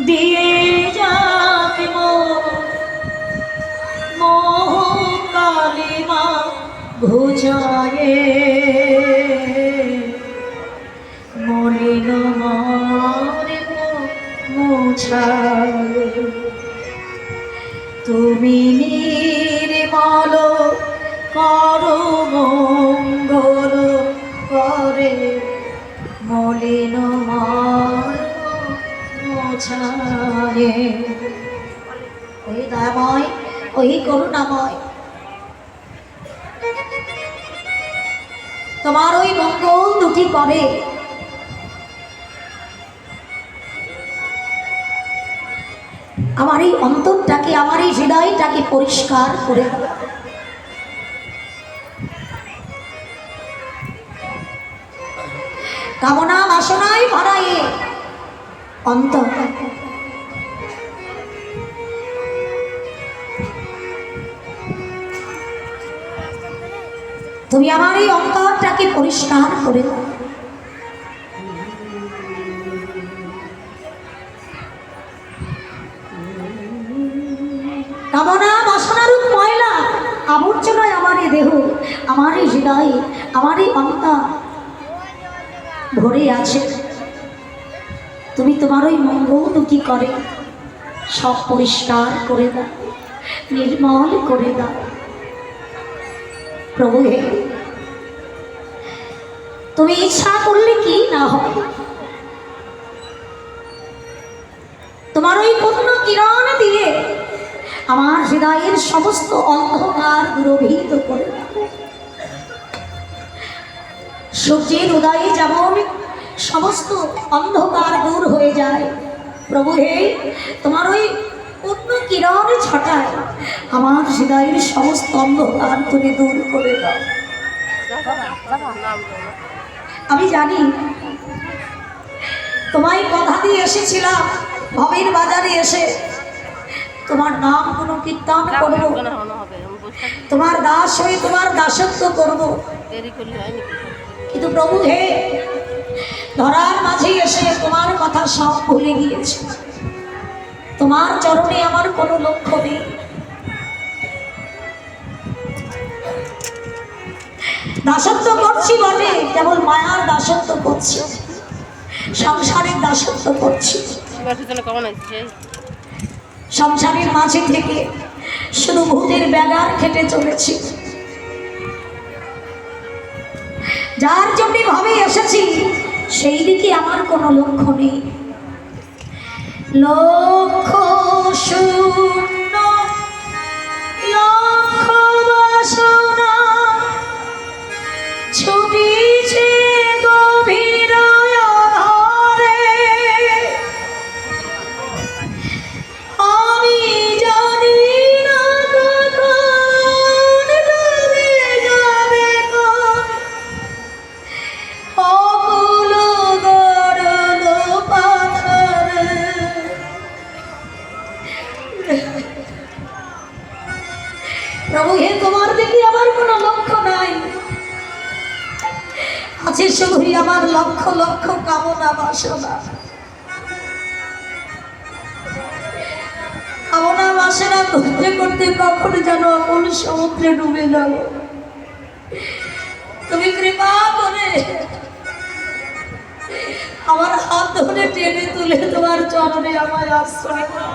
দিয়ে যাবে মোহ কালিমা ঘুচায়ে মলিন মরে মোছায়ে তুমি নির্মল করো মঙ্গল করে মলিন মোছায়ে। ওই দয়াময় ওই করুণাময় তোমার ওই মঙ্গল দুটি করে আমার এই অন্তরটাকে আমার এই হৃদয়টাকে পরিষ্কার করে কামনা বাসনায় ভরা এ অন্তর তুমি আমার এই অন্তরটাকে পরিষ্কার করে দাও। কামনা বাসনারূপ ময়লা আবর্জনায় আমার এই দেহ আমার এই হৃদয়ে আমার এই অন্তর ভরে আছে। তুমি তোমার ওই মঙ্গল দুটি করে সব পরিষ্কার করে দাও, নির্মল করে দাও। প্রভু হে, তুমি ইচ্ছা করলে কি না হয় তোমার ওই পূর্ণ কিরণ দিয়ে আমার হৃদয়ের সমস্ত অন্ধকার দূরভীত করে দাও। সূর্যের উদয়ে যেমন সমস্ত অন্ধকার দূর হয়ে যায়, প্রভু হে তোমার ওই পূর্ণ কিরণ ছটায় আমার হৃদয়ের সমস্ত অন্ধকার তুমি দূর করে দাও। আমি জানি তোমায় কথা দিয়ে এসেছিলাম ভবের বাজারে এসে তোমার নাম কোনো কীর্তন করব, তোমার দাস হয়ে তোমার দাসত্ব করব। কিন্তু প্রভু হে ধরার মাঝে এসে তোমার কথা সব ভুলে গিয়েছে। তোমার চরণে আমার কোনো লক্ষ্য নেই। দাসত্ব করছি বটে, কেবল মায়ার দাসত্ব করছি, সংসারের দাসত্ব করছি। সংসারের মাঝে থেকে শুধু ভূতের ব্যাগার খেটে চলেছি। যার জন্য ভাবে এসেছি সেই দিকে আমার কোনো লক্ষ্য নেই। লক্ষ্য শূন্য লক্ষ্য বাসনা ছুটিছে গভীর অন্ধকারে। আমি জানি না কখন ডুবে যাবে কোন অকুল গরল পাথরে। প্রভু হে তোমার দিকে আমার কোনো লক্ষ্য নাই, আছে শুধুই আমার লক্ষ লক্ষ কামনা বাসনা। কামনা বাসনা করতে করতে কখনো যেন কোন সমুদ্রে ডুবে যাব। তুমি কৃপা করে আমার হাত ধরে টেনে তুলে তোমার চরণে আমায় আশ্রয় দাও।